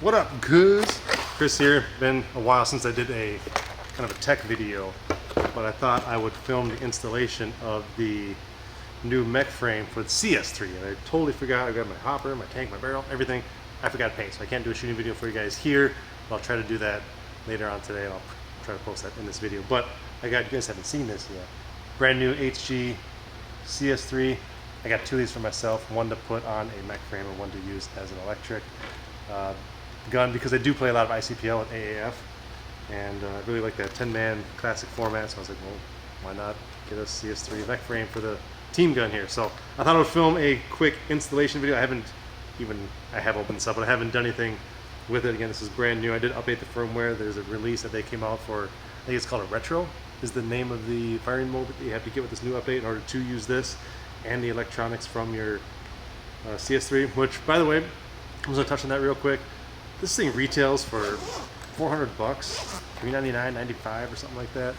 What up, guys? Chris here. Been a while since I did a kind of a tech video, but I thought I would film the installation of the new mech frame for the CS3. And I totally forgot. I got my hopper, my tank, my barrel, everything. I forgot to paint, so I can't do a shooting video for you guys here. But I'll try to do that later on today, and I'll try to post that in this video. But you guys haven't seen this yet. Brand new HG CS3. I got two of these for myself, one to put on a mech frame and one to use as an electric gun, because I do play a lot of ICPL and AAF, and I really like that 10-man classic format, so I was like, well, why not get a CS3 mech frame for the team gun here? So I thought I would film a quick installation video. I have opened this up, but I haven't done anything with it. Again, this is brand new. I did update the firmware. There's a release that they came out for, I think it's called a Retro, is the name of the firing mode that you have to get with this new update in order to use this and the electronics from your CS3, which, by the way, I'm just gonna touch on that real quick. This thing retails for 400 bucks, $399, $95 or something like that.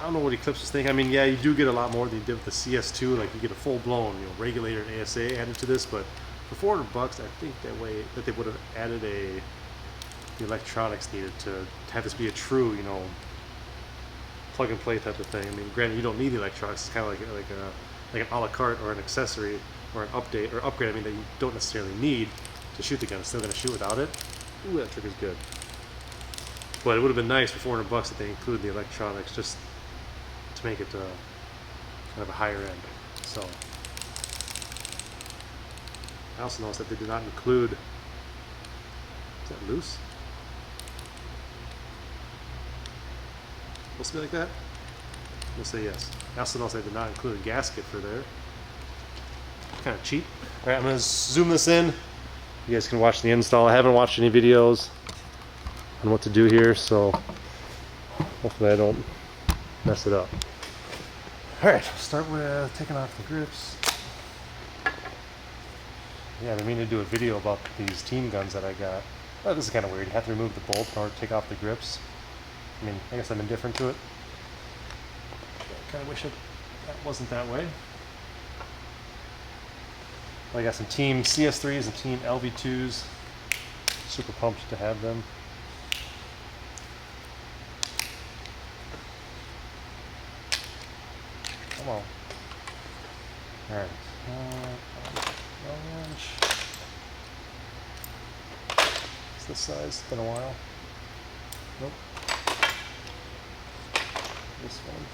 I don't know what Eclipse was thinking. I mean, yeah, you do get a lot more than you did with the CS2. Like, you get a full-blown, regulator and ASA added to this, but for 400 bucks, I think that they would have added the electronics needed to have this be a true, plug-and-play type of thing. I mean, granted, you don't need the electronics. It's kind of like an a la carte or an accessory or an update or upgrade. I mean, that you don't necessarily need to shoot the gun. It's still going to shoot without it. Ooh, that trigger's good. But it would have been nice for 400 bucks if they include the electronics, just to make it kind of a higher end. So I also noticed that they did not include. Is that loose? Supposed to be like that? We'll say yes. I also noticed they did not include a gasket for there. Kind of cheap. Alright, I'm going to zoom this in. You guys can watch the install. I haven't watched any videos on what to do here, so hopefully I don't mess it up. Alright, start with taking off the grips. Yeah, I've been meaning to do a video about these team guns that I got. Oh, this is kind of weird. You have to remove the bolt in order to take off the grips. I mean, I guess I'm indifferent to it. I kind of wish that wasn't that way. I got some Team CS3s and Team LV2s. Super pumped to have them. Come on. Alright. It's this size. It's been a while. Nope. This one.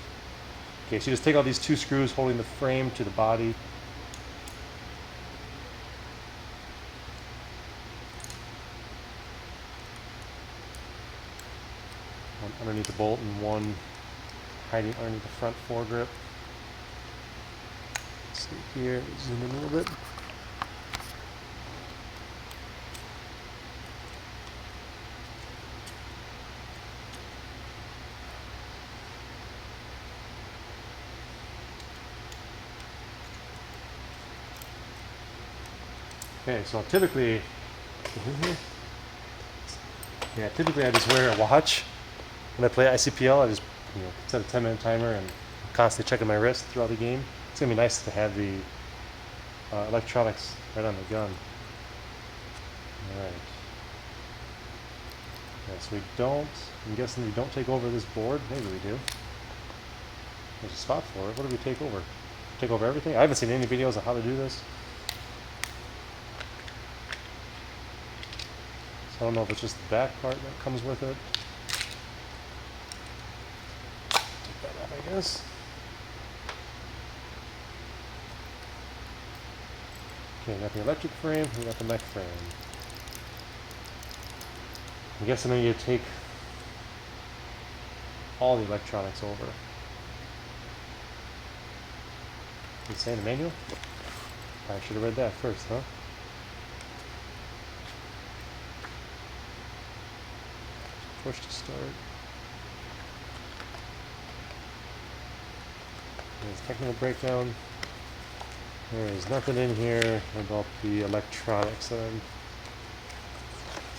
Okay, so you just take all these two screws holding the frame to the body. One underneath the bolt and one hiding underneath the front foregrip. Let's see here, zoom in a little bit. Okay, so typically I just wear a watch when I play ICPL. I just set a 10-minute timer and constantly checking my wrist throughout the game. It's gonna be nice to have the electronics right on the gun. All right. Yeah, so we don't. I'm guessing we don't take over this board. Maybe we do. There's a spot for it. What do we take over? Take over everything? I haven't seen any videos on how to do this. I don't know if it's just the back part that comes with it. Take that off, I guess. Okay, we got the electric frame, we got the mech frame. I'm guessing I need to take all the electronics over. Did it say in the manual? I should have read that first, huh? Push to start. There's technical breakdown. There is nothing in here about the electronics that I'm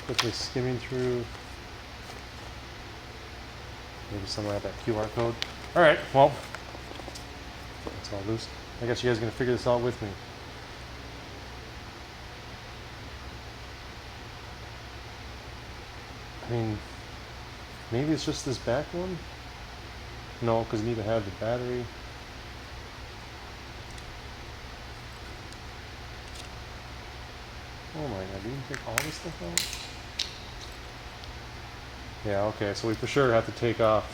quickly skimming through. Maybe somewhere at that QR code. Alright, well, that's all loose. I guess you guys are going to figure this out with me. I mean, maybe it's just this back one? No, because you need to have the battery. Oh my god, did you take all this stuff out? Yeah, okay, so we for sure have to take off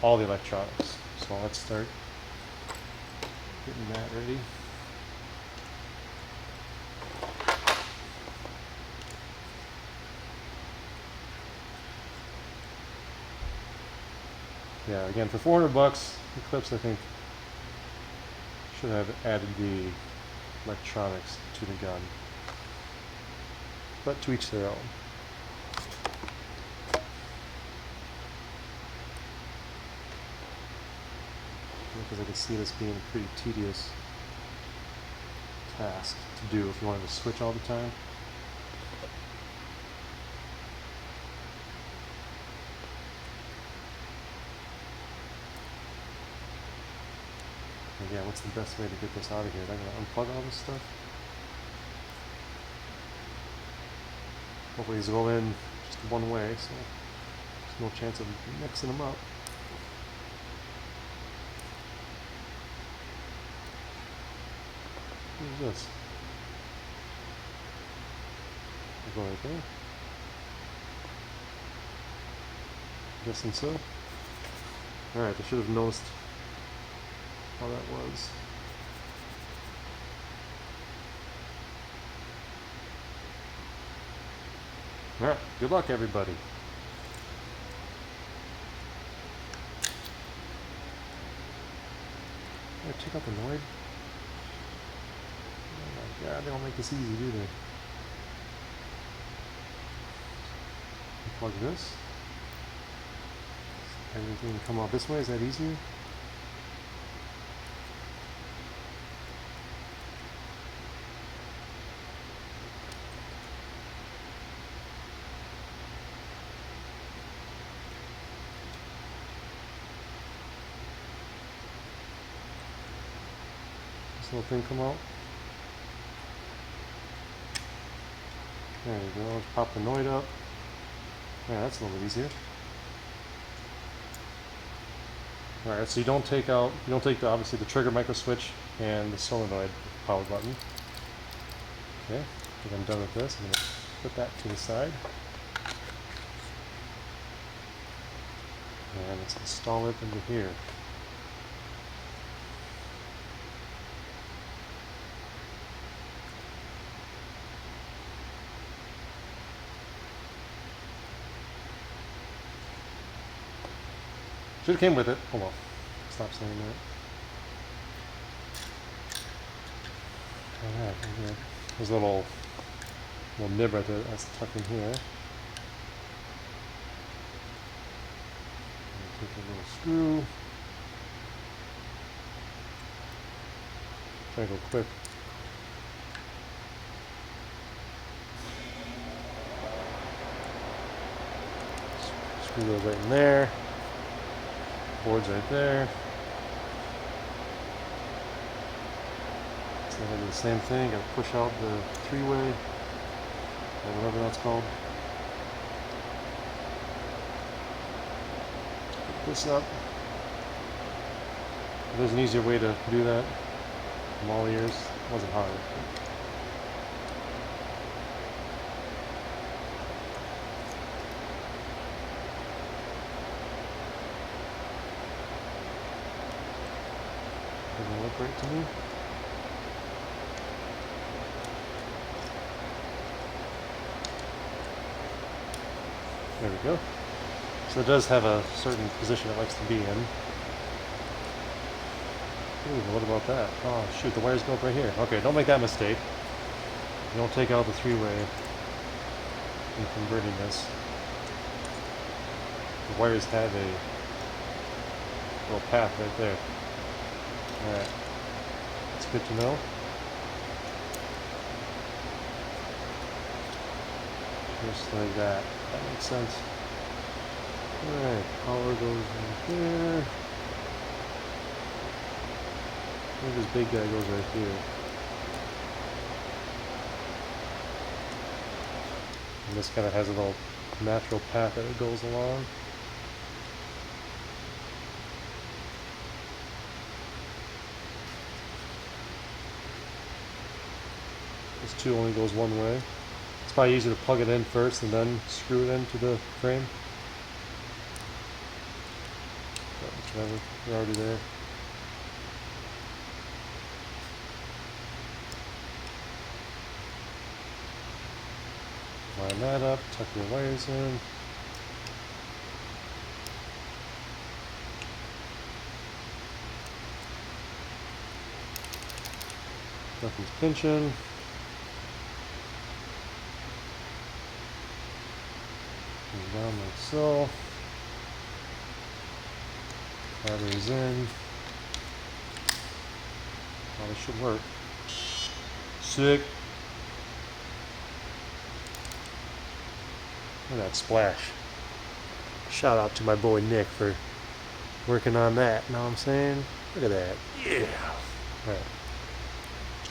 all the electronics. So let's start getting that ready. Yeah, again, for 400 bucks, Eclipse, I think, should have added the electronics to the gun. But to each their own. Because I can see this being a pretty tedious task to do if you wanted to switch all the time. Again, what's the best way to get this out of here? Am I going to unplug all this stuff? Hopefully these go in just one way, so there's no chance of mixing them up. What is this? I'll go right there. Guessing so. Alright, I should have noticed how that was. Alright, good luck everybody. Check out the Noid. Oh my god, they don't make this easy, do they? Plug this. Everything come out this way, is that easier? Little thing come out. There you go. Let's pop the Noid up. Yeah, that's a little bit easier. All right, so you don't take the obviously the trigger micro switch and the solenoid power button. Okay, I think I'm done with this. I'm going to put that to the side. And let's install it into here. Should have came with it. Hold on. Stop saying that. Alright, okay. There's a little nib right there that's tucked in here. Take a little screw. Try to go quick. Screw goes right in there. Board's right there. So I gotta do the same thing, gotta push out the three-way, or whatever that's called. Put this up. There's an easier way to do that. From all ears, it wasn't hard. Doesn't look right to me. There we go. So it does have a certain position it likes to be in. Ooh, what about that? Oh shoot, the wires go up right here. Okay, don't make that mistake. You don't take out the three-way in converting this. The wires have a little path right there. Alright, that's good to know. Just like that. That makes sense. Alright, power goes right there. I think this big guy goes right here. And this kind of has a little natural path that it goes along. This too only goes one way. It's probably easier to plug it in first and then screw it into the frame. But whatever, they're already there. Line that up, tuck your wires in. Nothing's pinching. Down like so. Batteries in. Oh, this should work. Sick. Look at that splash. Shout out to my boy Nick for working on that. Know what I'm saying? Look at that. Yeah. Alright.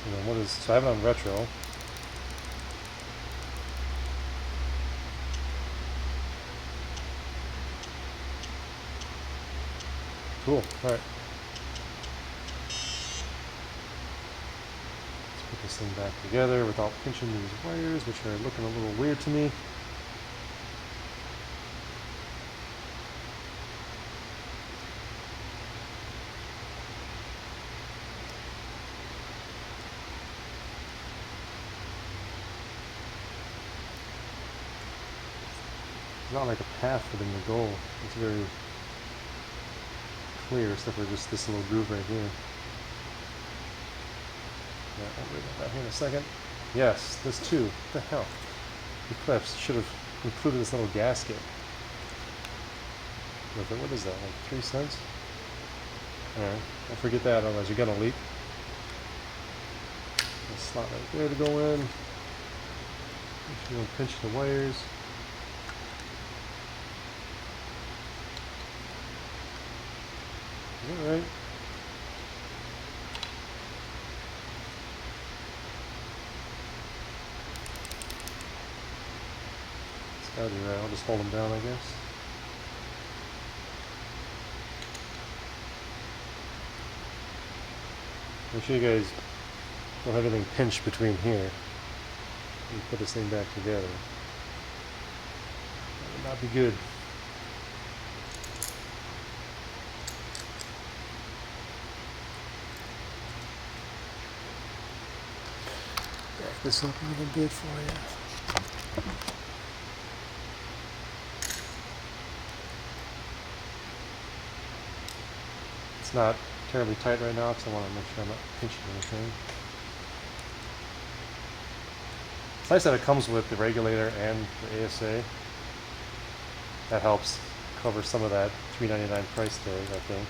And then what is, so I have it on retro. Cool. Alright. Let's put this thing back together without pinching these wires, which are looking a little weird to me. It's not like a path for them to go. It's very clear, except for just this little groove right here. Yeah, I'll worry about that here in a second. Yes, this too. What the hell? Eclipse should have included this little gasket. What is that, like 3 cents? Alright, don't forget that, otherwise you're gonna leak. A slot right there to go in. Make sure you don't pinch the wires. Is that right? It's gotta be right. I'll just hold them down, I guess. Make sure you guys don't have anything pinched between here. And put this thing back together. That would not be good. Back this up a little bit for you. It's not terribly tight right now because I want to make sure I'm not pinching anything. It's nice that it comes with the regulator and the ASA. That helps cover some of that $3.99 price tag, I think.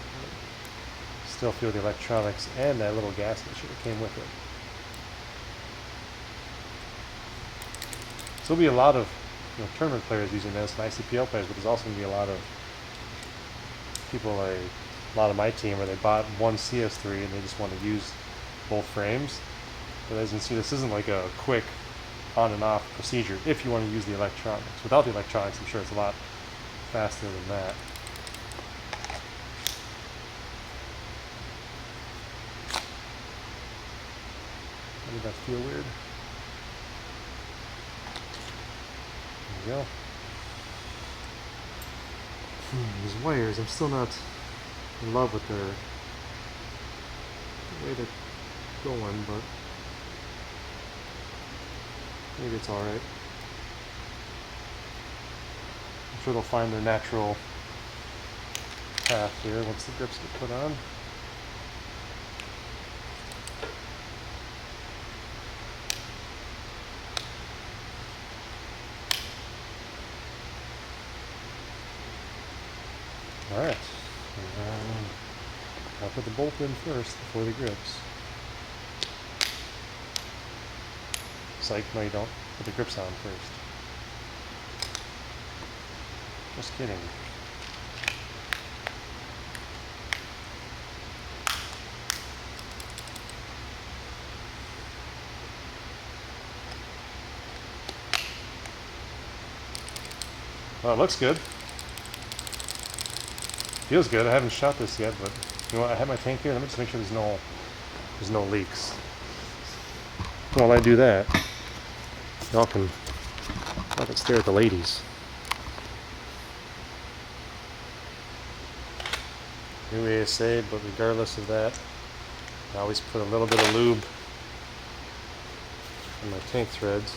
Still feel the electronics and that little gasket should have came with it. So there'll be a lot of tournament players using this, and ICPL players, but there's also going to be a lot of people, like a lot of my team, where they bought one CS3 and they just want to use both frames. But as you can see, this isn't like a quick on and off procedure if you want to use the electronics. Without the electronics, I'm sure it's a lot faster than that. Did that feel weird? There we go. These wires, I'm still not in love with the way they're going, but maybe it's alright. I'm sure they'll find their natural path here once the grips get put on. Alright, I'll put the bolt in first before the grips. Psych, no you don't. Put the grips on first. Just kidding. Well, it looks good. Feels good. I haven't shot this yet, but you know what? I have my tank here. Let me just make sure there's no leaks. While I do that, y'all can stare at the ladies. New ASA, but regardless of that, I always put a little bit of lube on my tank threads.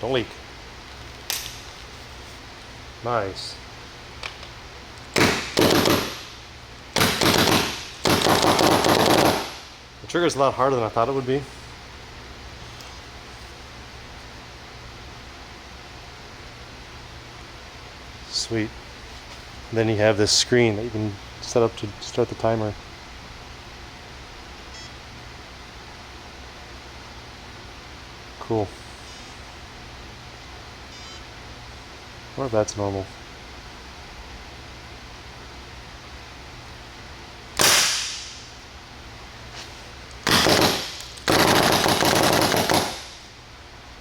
Don't leak. Nice. The trigger's a lot harder than I thought it would be. Sweet. And then you have this screen that you can set up to start the timer. Cool. I wonder if that's normal.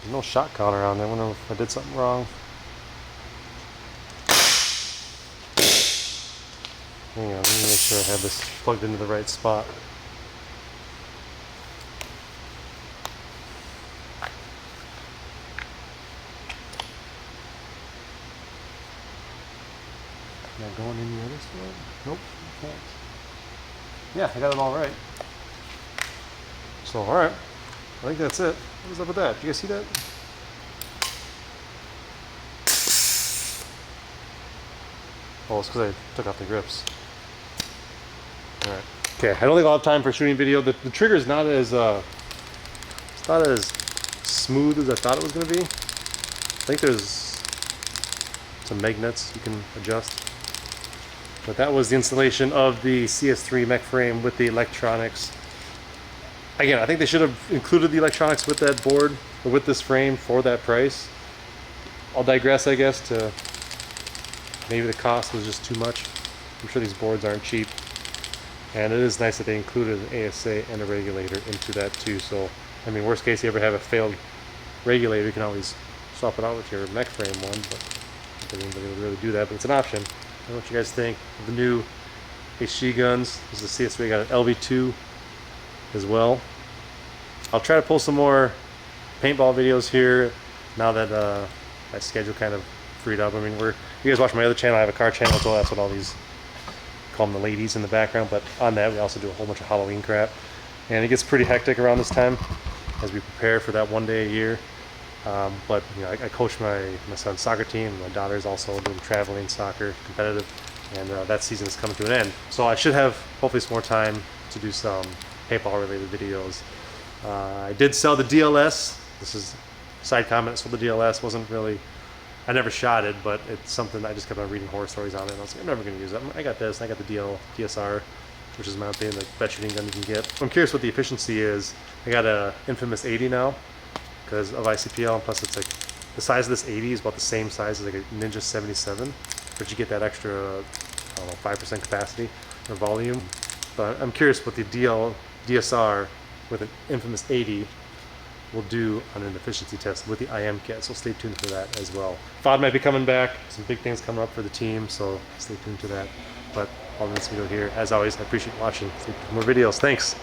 There's no shot counter on there. I wonder if I did something wrong. Hang on, let me make sure I have this plugged into the right spot. Am I going in the other side? Nope, I can't. Yeah, I got it all right. So, alright. I think that's it. What was up with that? Did you guys see that? Oh, it's because I took off the grips. Alright. Okay, I don't think I'll have time for shooting video. The trigger is not as it's not as smooth as I thought it was going to be. I think there's some magnets you can adjust. But that was the installation of the CS3 Mech frame with the electronics. Again, I think they should have included the electronics with that board, or with this frame for that price. I'll digress, I guess, to maybe the cost was just too much. I'm sure these boards aren't cheap. And it is nice that they included an ASA and a regulator into that too. So, I mean, worst case, you ever have a failed regulator, you can always swap it out with your Mech frame one, but I don't think anybody would really do that, but it's an option. I don't know what you guys think of the new HG guns. This is the CS3, got an LV2 as well. I'll try to pull some more paintball videos here now that my schedule kind of freed up. I mean, you guys watch my other channel, I have a car channel as well. That's what all these, call them the ladies in the background, but on that we also do a whole bunch of Halloween crap. And it gets pretty hectic around this time as we prepare for that one day a year. But you know, I coach my son's soccer team. My daughter's also doing traveling soccer, competitive, and that season is coming to an end. So I should have hopefully some more time to do some paintball related videos. I did sell the DLS. This is a side comment. So the DLS wasn't really, I never shot it, but it's something I just kept on reading horror stories on it. And I was like, I'm never going to use it. I got this. And I got the DSR, which is my opinion, the best shooting gun you can get. I'm curious what the efficiency is. I got a infamous 80 now because of ICPL, and plus it's like the size of this 80 is about the same size as like a Ninja 77, but you get that extra, I don't know, 5% capacity or volume. But I'm curious what the DSR with an infamous 80 will do on an efficiency test with the IM kit, so stay tuned for that as well. FOD might be coming back, some big things coming up for the team, so stay tuned to that. But I'll end this video here. As always, I appreciate you watching. Stay tuned for more videos. Thanks.